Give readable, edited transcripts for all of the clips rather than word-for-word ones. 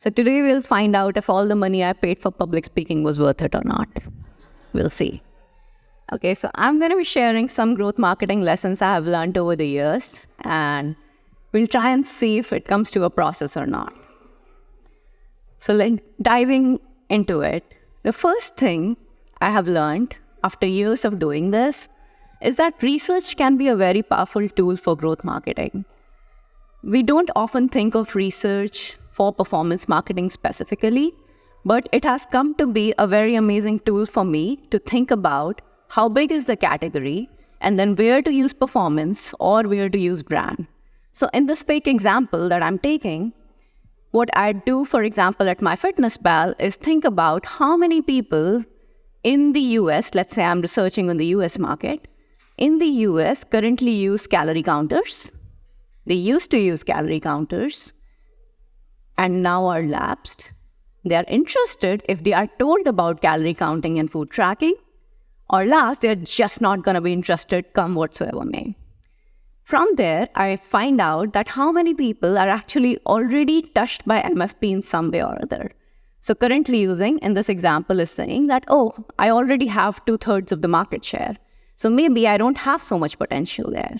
So today we'll find out if all the money I paid for public speaking was worth it or not. We'll see. Okay, so I'm going to be sharing some growth marketing lessons I have learned over the years, and we'll try and see if it comes to a process or not. So diving into it, the first thing I have learned after years of doing this is that research can be a very powerful tool for growth marketing. We don't often think of research for performance marketing specifically, but it has come to be a very amazing tool for me to think about how big is the category and then where to use performance or where to use brand. So in this fake example that I'm taking, what I do, for example, at MyFitnessPal is think about how many people in the US, let's say I'm researching on the US market, in the US currently use calorie counters. They used to use calorie counters and now are lapsed. They are interested if they are told about calorie counting and food tracking, or last, they're just not going to be interested come whatsoever may. From there, I find out that how many people are actually already touched by MFP in some way or other. So currently using in this example is saying that, oh, I already have 2/3 of the market share. So maybe I don't have so much potential there.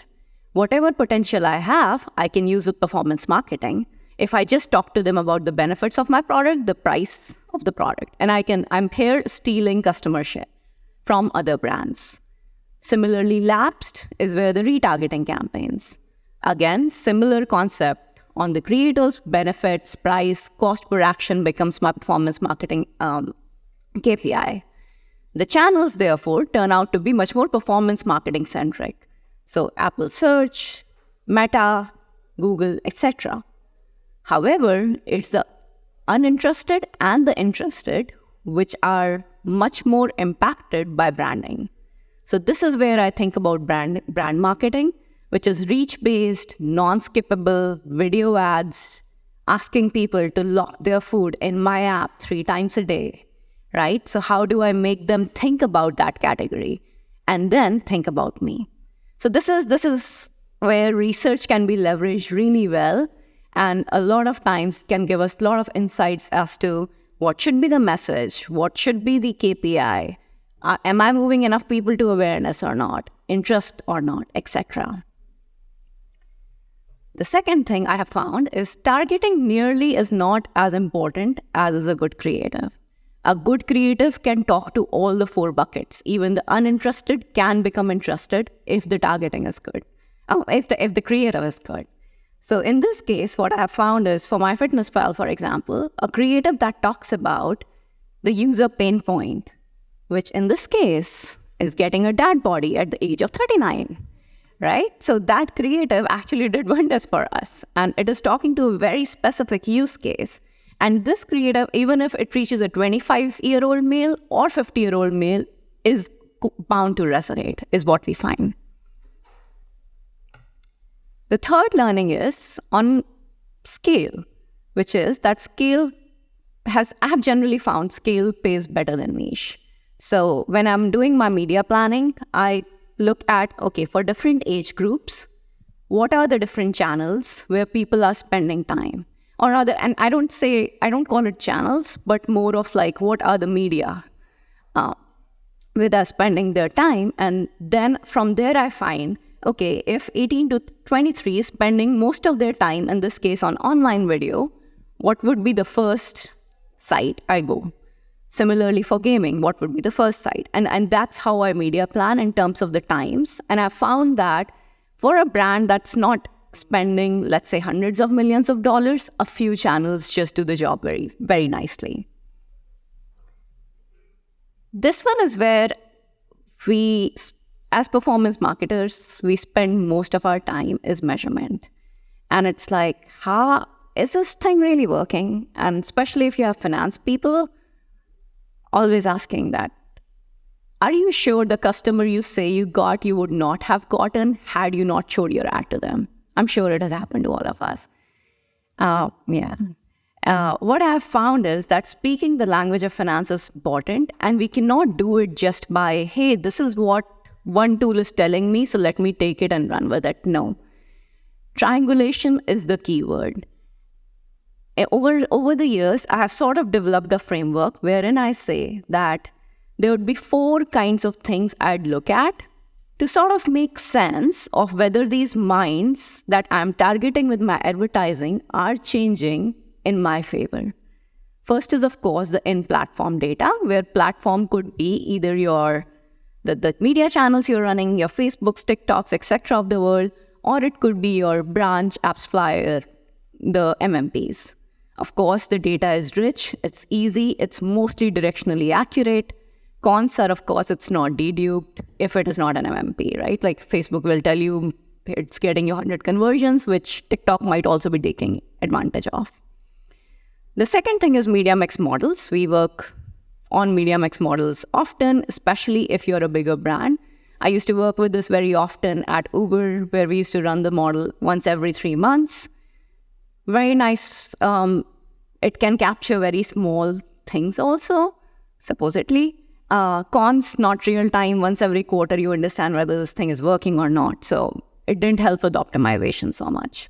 Whatever potential I have, I can use with performance marketing. If I just talk to them about the benefits of my product, the price of the product, and I'm here stealing customer share from other brands. Similarly, lapsed is where the retargeting campaigns. Again, similar concept on the creators, benefits, price, cost per action becomes my performance marketing KPI. The channels, therefore, turn out to be much more performance marketing centric. So Apple Search, Meta, Google, etc. However, it's the uninterested and the interested which are much more impacted by branding. So this is where I think about brand marketing, which is reach-based, non-skippable video ads, asking people to log their food in my app 3 times a day, right? So how do I make them think about that category and then think about me? So this is where research can be leveraged really well, and a lot of times can give us a lot of insights as to what should be the message, what should be the KPI, am I moving enough people to awareness or not, interest or not, etc. The second thing I have found is targeting nearly is not as important as is a good creative. A good creative can talk to all the 4 buckets. Even the uninterested can become interested if the targeting is good, if the creative is good. So in this case, what I have found is for MyFitnessPal, for example, a creative that talks about the user pain point, which in this case is getting a dad body at the age of 39, right? So that creative actually did wonders for us. And it is talking to a very specific use case. And this creative, even if it reaches a 25-year-old male or 50-year-old male, is bound to resonate, is what we find. The third learning is on scale, which is that I have generally found scale pays better than niche. So when I'm doing my media planning, I look at, okay, for different age groups, what are the different channels where people are spending time? Or rather, and I don't call it channels, but more of like, what are the media where they're spending their time? And then from there I find, okay, if 18 to 23 is spending most of their time, in this case on online video, what would be the first site I go? Similarly for gaming, what would be the first site? And that's how I media plan in terms of the times. And I found that for a brand that's not spending, let's say, hundreds of millions of dollars, a few channels just do the job very, very nicely. This one is where we, as performance marketers, we spend most of our time is measurement. And it's like, how is this thing really working? And especially if you have finance people, always asking that, are you sure the customer you say you got, you would not have gotten had you not showed your ad to them? I'm sure it has happened to all of us. What I have found is that speaking the language of finance is important, and we cannot do it just by, hey, this is what one tool is telling me, so let me take it and run with it. No. Triangulation is the key word. over the years, I have sort of developed a framework wherein I say that there would be 4 kinds of things I'd look at to sort of make sense of whether these minds that I'm targeting with my advertising are changing in my favor. First is, of course, the in-platform data, where platform could be either the media channels you're running, your Facebooks, TikToks, etc. of the world, or it could be your branch, apps flyer, the MMPs. Of course, the data is rich, it's easy, it's mostly directionally accurate. Cons are, of course, it's not deduped if it is not an MMP, right? Like Facebook will tell you it's getting you 100 conversions, which TikTok might also be taking advantage of. The second thing is media mix models. We work on media mix models often, especially if you're a bigger brand. I used to work with this very often at Uber, where we used to run the model once every 3 months. Very nice. It can capture very small things also, supposedly. Cons, not real time. Once every quarter, you understand whether this thing is working or not. So it didn't help with optimization so much.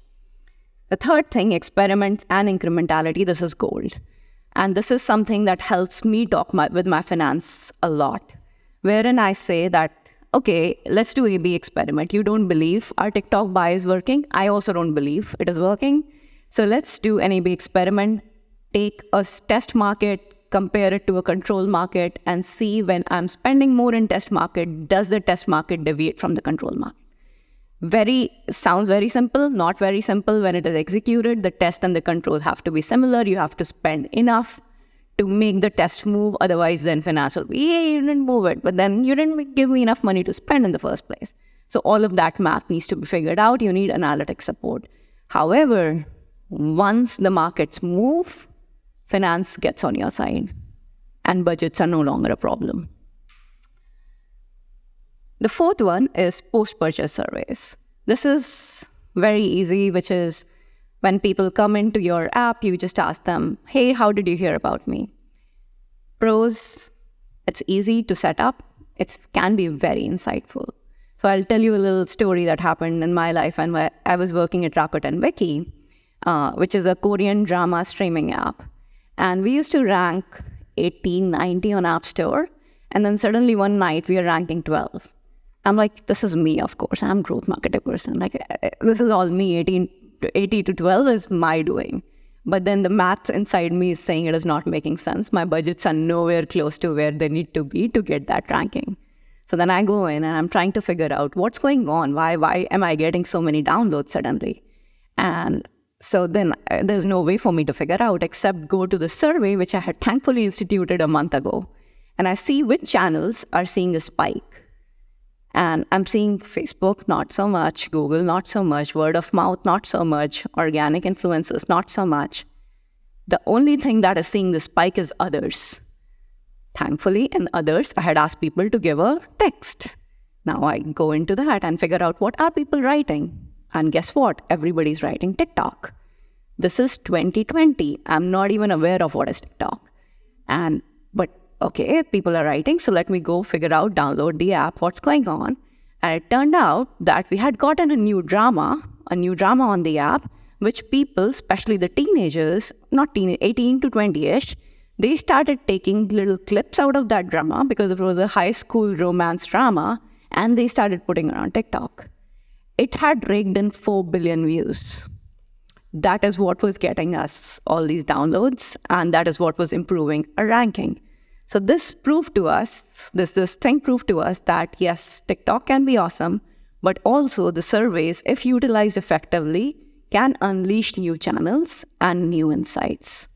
The third thing, experiments and incrementality, this is gold. And this is something that helps me talk with my finance a lot, wherein I say that, okay, let's do A/B experiment. You don't believe our TikTok buy is working. I also don't believe it is working. So let's do an A/B experiment, take a test market, compare it to a control market, and see when I'm spending more in test market, does the test market deviate from the control market? Sounds very simple, not very simple when it is executed. The test and the control have to be similar. You have to spend enough to make the test move. Otherwise, then finance will be, hey, you didn't move it, but then you didn't give me enough money to spend in the first place. So all of that math needs to be figured out. You need analytic support. However, once the markets move, finance gets on your side and budgets are no longer a problem. The fourth one is post-purchase surveys. This is very easy, which is when people come into your app, you just ask them, hey, how did you hear about me? Pros, it's easy to set up. It can be very insightful. So I'll tell you a little story that happened in my life and where I was working at Rakuten Wiki, which is a Korean drama streaming app. And we used to rank 18, 90 on App Store. And then suddenly one night we are ranking 12. I'm like, this is me, of course. I'm a growth marketing person. Like, this is all me. 80 to 12 is my doing. But then the math inside me is saying it is not making sense. My budgets are nowhere close to where they need to be to get that ranking. So then I go in and I'm trying to figure out what's going on. Why am I getting so many downloads suddenly? And so then there's no way for me to figure out except go to the survey, which I had thankfully instituted a month ago. And I see which channels are seeing a spike. And I'm seeing Facebook, not so much, Google, not so much, word of mouth, not so much, organic influencers, not so much. The only thing that is seeing the spike is others. Thankfully, in others, I had asked people to give a text. Now I go into that and figure out what are people writing. And guess what? Everybody's writing TikTok. This is 2020. I'm not even aware of what is TikTok. But okay, people are writing, so let me go figure out, download the app, what's going on. And it turned out that we had gotten a new drama on the app, which people, especially the teenagers, 18 to 20-ish, they started taking little clips out of that drama because it was a high school romance drama, and they started putting it on TikTok. It had raked in 4 billion views. That is what was getting us all these downloads, and that is what was improving our ranking. So this proved to us, this thing proved to us that yes, TikTok can be awesome, but also the surveys, if utilized effectively, can unleash new channels and new insights.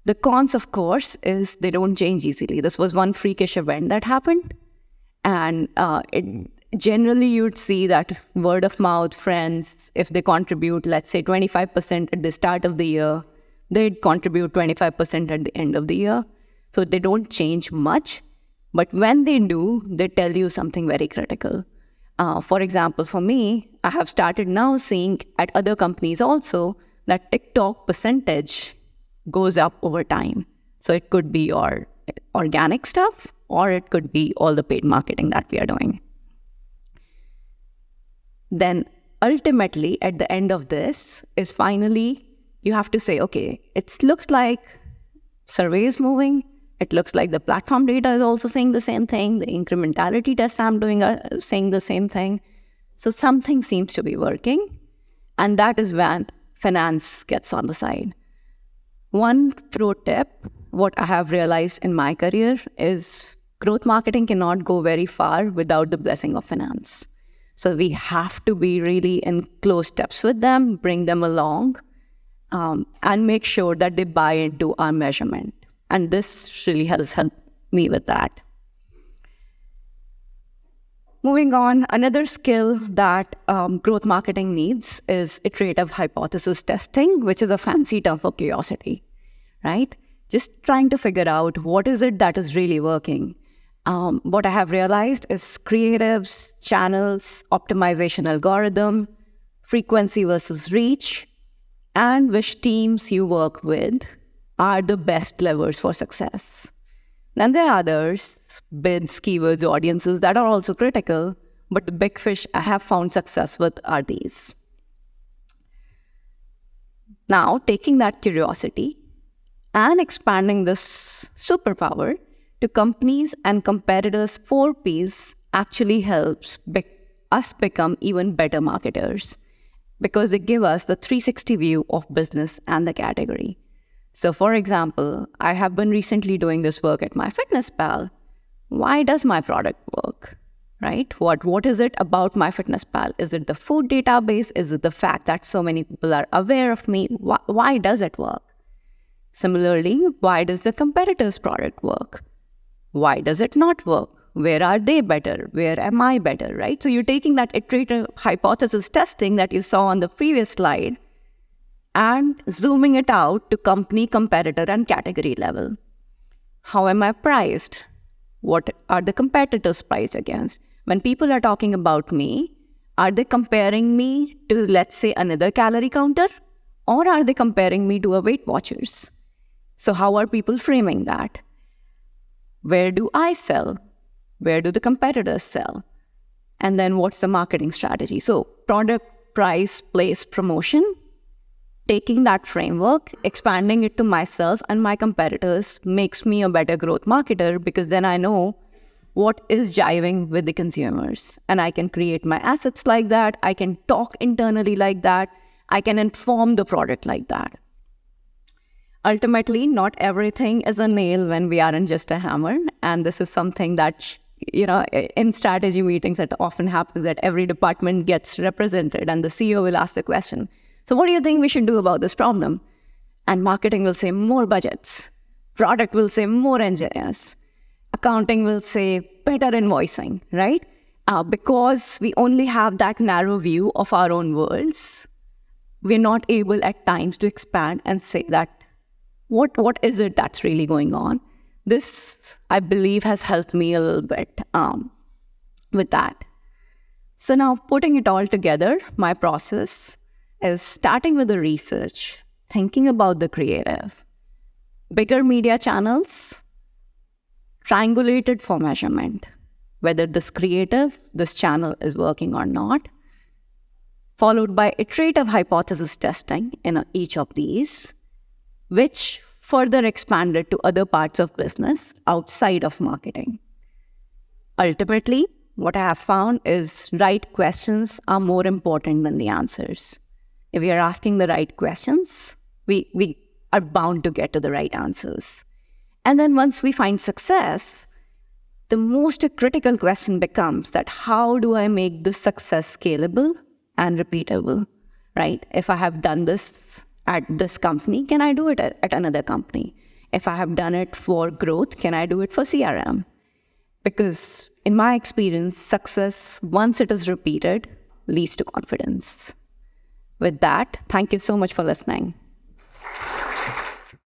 The cons, of course, is they don't change easily. This was one freakish event that happened, and generally you'd see that word of mouth, friends, if they contribute, let's say 25% at the start of the year, they'd contribute 25% at the end of the year. So they don't change much, but when they do, they tell you something very critical. For example, for me, I have started now seeing at other companies also that TikTok percentage goes up over time. So it could be your organic stuff, or it could be all the paid marketing that we are doing. Then ultimately, at the end of this, is finally you have to say, okay, it looks like survey is moving. It looks like the platform data is also saying the same thing. The incrementality tests I'm doing are saying the same thing. So something seems to be working. And that is when finance gets on the side. One pro tip, what I have realized in my career is growth marketing cannot go very far without the blessing of finance. So we have to be really in close steps with them, bring them along, and make sure that they buy into our measurement. And this really has helped me with that. Moving on, another skill that growth marketing needs is iterative hypothesis testing, which is a fancy term for curiosity, right? Just trying to figure out what is it that is really working. What I have realized is creatives, channels, optimization algorithm, frequency versus reach, and which teams you work with are the best levers for success. Then there are others, bids, keywords, audiences that are also critical, but the big fish I have found success with are these. Now, taking that curiosity and expanding this superpower to companies and competitors' 4 Ps actually helps us become even better marketers because they give us the 360 view of business and the category. So for example, I have been recently doing this work at MyFitnessPal. Why does my product work, right? What is it about MyFitnessPal? Is it the food database? Is it the fact that so many people are aware of me? Why does it work? Similarly, why does the competitor's product work? Why does it not work? Where are they better? Where am I better, right? So you're taking that iterative hypothesis testing that you saw on the previous slide and zooming it out to company, competitor, and category level. How am I priced? What are the competitors priced against? When people are talking about me, are they comparing me to, let's say, another calorie counter? Or are they comparing me to a Weight Watchers? So how are people framing that? Where do I sell? Where do the competitors sell? And then what's the marketing strategy? So product, price, place, promotion, taking that framework, expanding it to myself and my competitors makes me a better growth marketer because then I know what is jiving with the consumers. And I can create my assets like that. I can talk internally like that. I can inform the product like that. Ultimately, not everything is a nail when we aren't just a hammer. And this is something that, in strategy meetings, it often happens that every department gets represented and the CEO will ask the question, so what do you think we should do about this problem? And marketing will say more budgets. Product will say more engineers. Accounting will say better invoicing, right? Because we only have that narrow view of our own worlds, we're not able at times to expand and say that, what is it that's really going on? This, I believe, has helped me a little bit with that. So now putting it all together, my process is starting with the research, thinking about the creative, bigger media channels, triangulated for measurement, whether this creative, this channel is working or not, followed by iterative hypothesis testing in each of these, which further expanded to other parts of business outside of marketing. Ultimately, what I have found is right questions are more important than the answers. If we are asking the right questions, we are bound to get to the right answers. And then once we find success, the most critical question becomes that how do I make this success scalable and repeatable, right? If I have done this at this company, can I do it at another company? If I have done it for growth, can I do it for CRM? Because in my experience, success, once it is repeated, leads to confidence. With that, thank you so much for listening.